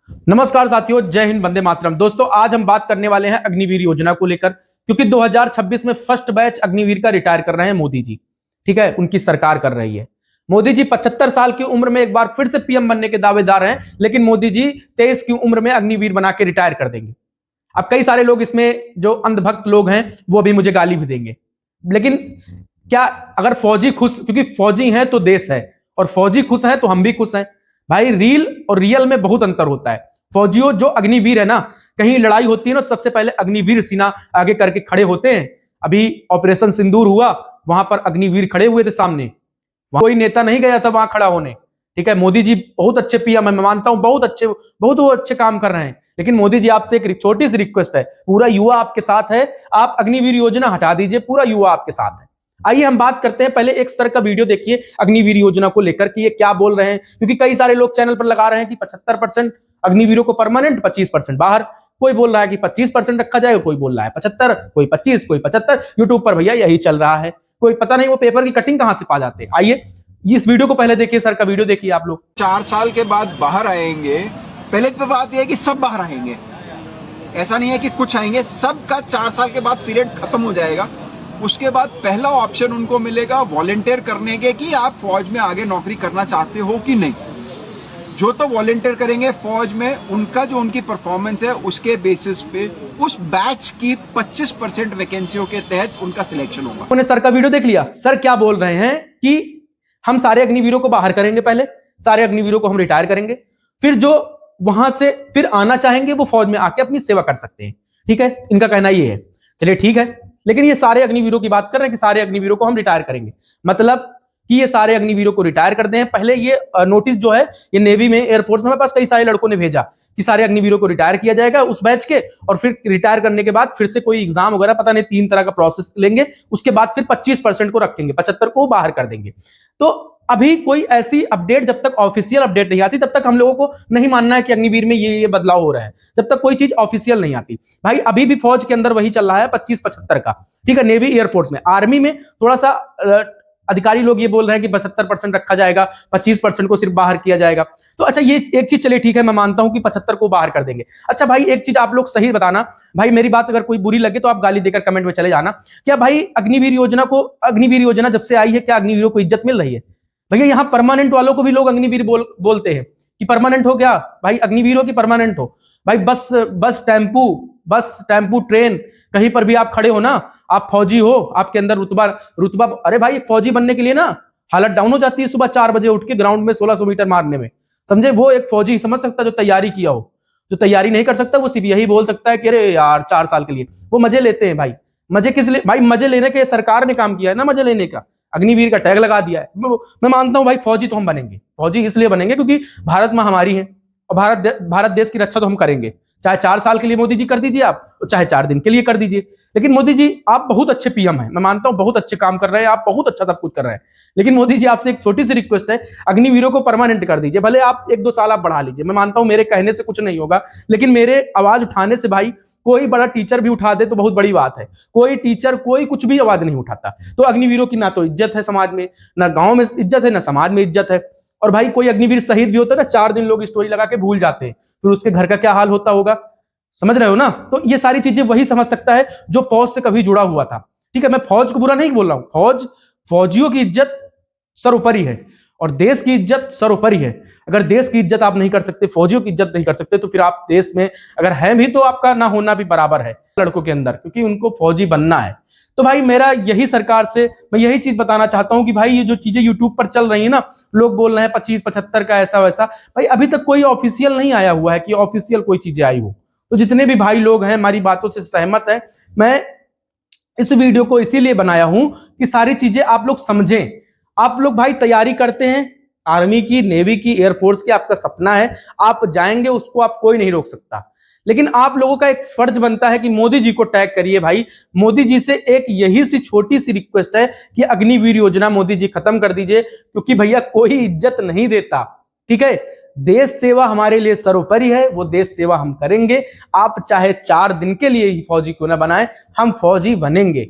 नमस्कार साथियों, जय हिंद, वंदे मातरम। दोस्तों, आज हम बात करने वाले हैं अग्निवीर योजना को लेकर, क्योंकि 2026 में फर्स्ट बैच अग्निवीर का रिटायर कर रहे हैं मोदी जी। ठीक है, उनकी सरकार कर रही है। मोदी जी 75 साल की उम्र में एक बार फिर से पीएम बनने के दावेदार हैं, लेकिन मोदी जी 23 की उम्र में अग्निवीर बना के रिटायर कर देंगे। अब कई सारे लोग इसमें जो अंधभक्त लोग हैं वो भी मुझे गाली भी देंगे, लेकिन क्या अगर फौजी खुश, क्योंकि फौजी हैं तो देश है, और फौजी खुश हैं तो हम भी खुश हैं। भाई, रील और रियल में बहुत अंतर होता है। फौजियों जो अग्निवीर है ना, कहीं लड़ाई होती है ना, सबसे पहले अग्निवीर सीना आगे करके खड़े होते हैं। अभी ऑपरेशन सिंदूर हुआ, वहां पर अग्निवीर खड़े हुए थे सामने, कोई नेता नहीं गया था वहां खड़ा होने। ठीक है, मोदी जी बहुत अच्छे पीएम है, मैं मानता हूं, बहुत वो अच्छे काम कर रहे हैं। लेकिन मोदी जी, आपसे एक छोटी सी रिक्वेस्ट है, पूरा युवा आपके साथ है, आप अग्निवीर योजना हटा दीजिए, पूरा युवा आपके साथ है। आइए हम बात करते हैं, पहले एक सर का वीडियो देखिए अग्निवीर योजना को लेकर कि ये क्या बोल रहे हैं, क्योंकि कई सारे लोग चैनल पर लगा रहे हैं कि 75% अग्निवीरों को परमानेंट, 25% बाहर। कोई बोल रहा है कि 25% रखा जाएगा, कोई बोल रहा है 75, कोई 25, कोई 75। यूट्यूब पर भैया यही चल रहा है, कोई पता नहीं वो पेपर की कटिंग कहां से पा जाते हैं। आइए इस वीडियो को पहले देखिए, सर का वीडियो देखिए आप लोग। 4 साल के बाद बाहर आएंगे। पहले तो बात यह है कि सब बाहर आएंगे, ऐसा नहीं है कि कुछ आएंगे, सबका 4 साल के बाद पीरियड खत्म हो जाएगा। उसके बाद पहला ऑप्शन उनको मिलेगा वॉलेंटियर करने के, कि आप फौज में आगे नौकरी करना चाहते हो कि नहीं। जो तो वॉलेंटियर करेंगे फौज में, उनका जो उनकी परफॉर्मेंस है उसके बेसिस पे उस बैच की 25% वैकेंसियों के तहत उनका सिलेक्शन होगा। उन्होंने सर का वीडियो देख लिया। सर क्या बोल रहे हैं कि हम सारे अग्निवीरों को बाहर करेंगे, पहले सारे अग्निवीरों को हम रिटायर करेंगे, फिर जो वहां से फिर आना चाहेंगे वो फौज में आके अपनी सेवा कर सकते हैं। ठीक है, इनका कहना ये है। चलिए ठीक है, लेकिन ये सारे अग्निवीरों की बात कर रहे हैं कि सारे अग्निवीरों को हम रिटायर करेंगे, मतलब कि ये सारे अग्निवीरों को रिटायर कर दें। पहले ये नोटिस जो है ये नेवी में, एयरफोर्स में, हमारे पास कई सारे लड़कों ने भेजा कि सारे अग्निवीरों को रिटायर किया जाएगा उस बैच के, और फिर रिटायर करने के बाद फिर से कोई एग्जाम वगैरह पता नहीं 3 तरह का प्रोसेस लेंगे, उसके बाद फिर 25% को रखेंगे, 75 को बाहर कर देंगे। तो अभी कोई ऐसी अपडेट, जब तक ऑफिशियल अपडेट नहीं आती तब तक हम लोगों को नहीं मानना है कि अग्निवीर में ये बदलाव हो रहा है, जब तक कोई चीज ऑफिशियल नहीं आती। भाई अभी भी फौज के अंदर वही चल रहा है 25-75 का। ठीक है, नेवी एयरफोर्स में, आर्मी में थोड़ा सा अधिकारी लोग ये बोल रहे हैं कि 75% रखा जाएगा, 25% को सिर्फ बाहर किया जाएगा। तो अच्छा, ये एक चीज चलिए ठीक है, मैं मानता हूं कि 75 को बाहर कर देंगे। अच्छा भाई, एक चीज आप लोग सही बताना, भाई मेरी बात अगर कोई बुरी लगे तो आप गाली देकर कमेंट में चले जाना। क्या भाई अग्निवीर योजना जब से आई है, क्या अग्निवीरों को इज्जत मिल रही है? भैया यहाँ परमानेंट वालों को भी लोग अग्निवीर बोलते हैं कि परमानेंट हो क्या भाई, अग्निवीर हो कि परमानेंट हो। भाई बस टेम्पू ट्रेन, कहीं पर भी आप खड़े हो ना, आप फौजी हो, आपके अंदर रुतबा। अरे भाई, एक फौजी बनने के लिए ना हालत डाउन हो जाती है सुबह 4 बजे उठ के ग्राउंड में 1600 मीटर मारने में। समझे, वो एक फौजी समझ सकता है जो तैयारी किया हो। जो तैयारी नहीं कर सकता वो सिर्फ यही बोल सकता है कि अरे यार 4 साल के लिए वो मजे लेते हैं। भाई मजे किस लिए? भाई मजे लेने के सरकार ने काम किया है ना, मजे लेने का अग्निवीर का टैग लगा दिया है। मैं मानता हूं भाई, फौजी तो हम बनेंगे, फौजी इसलिए बनेंगे क्योंकि भारत मां हमारी है, और भारत देश की रक्षा तो हम करेंगे। चाहे 4 साल के लिए मोदी जी कर दीजिए आप, चाहे 4 दिन के लिए कर दीजिए। लेकिन मोदी जी आप बहुत अच्छे पीएम हैं, मैं मानता हूं बहुत अच्छे काम कर रहे हैं, आप बहुत अच्छा सब कुछ कर रहे हैं। लेकिन मोदी जी आपसे एक छोटी सी रिक्वेस्ट है, अग्निवीरों को परमानेंट कर दीजिए। भले आप 1-2 साल आप बढ़ा लीजिए, मैं मानता हूं मेरे कहने से कुछ नहीं होगा, लेकिन मेरे आवाज उठाने से भाई कोई बड़ा टीचर भी उठा दे तो बहुत बड़ी बात है। कोई टीचर कोई कुछ भी आवाज नहीं उठाता। तो अग्निवीरों की ना तो इज्जत है समाज में, ना गांव में इज्जत है, ना समाज में इज्जत है। और भाई कोई अग्निवीर शहीद भी होता है ना, 4 दिन लोग स्टोरी लगा के भूल जाते हैं, फिर उसके घर का क्या हाल होता होगा, समझ रहे हो ना। तो ये सारी चीजें वही समझ सकता है जो फौज से कभी जुड़ा हुआ था। ठीक है, मैं फौज को बुरा नहीं बोल रहा हूं, फौजियों की इज्जत सर्वोपरि है, और देश की इज्जत सर्वोपरि है। अगर देश की इज्जत आप नहीं कर सकते, फौजियों की इज्जत नहीं कर सकते, तो फिर आप देश में अगर हैं भी तो आपका ना होना भी बराबर है लड़कों के अंदर, क्योंकि उनको फौजी बनना है। तो भाई मेरा यही सरकार से मैं यही चीज बताना चाहता हूं कि भाई ये जो चीजें यूट्यूब पर चल रही है ना, लोग बोल रहे हैं 25-75 का ऐसा वैसा, भाई अभी तक कोई ऑफिशियल नहीं आया हुआ है कि ऑफिशियल कोई चीजें आई हो। तो जितने भी भाई लोग हैं हमारी बातों से सहमत है, मैं इस वीडियो को इसीलिए बनाया हूं कि सारी चीजें आप लोग समझें। आप लोग भाई तैयारी करते हैं आर्मी की, नेवी की, एयरफोर्स की, आपका सपना है, आप जाएंगे, उसको आप कोई नहीं रोक सकता। लेकिन आप लोगों का एक फर्ज बनता है कि मोदी जी को टैग करिए। भाई मोदी जी से एक यही सी छोटी सी रिक्वेस्ट है कि अग्निवीर योजना मोदी जी खत्म कर दीजिए, क्योंकि भैया कोई इज्जत नहीं देता। ठीक है, देश सेवा हमारे लिए सर्वोपरि है, वो देश सेवा हम करेंगे। आप चाहे 4 दिन के लिए ही फौजी क्यों ना बनाए, हम फौजी बनेंगे।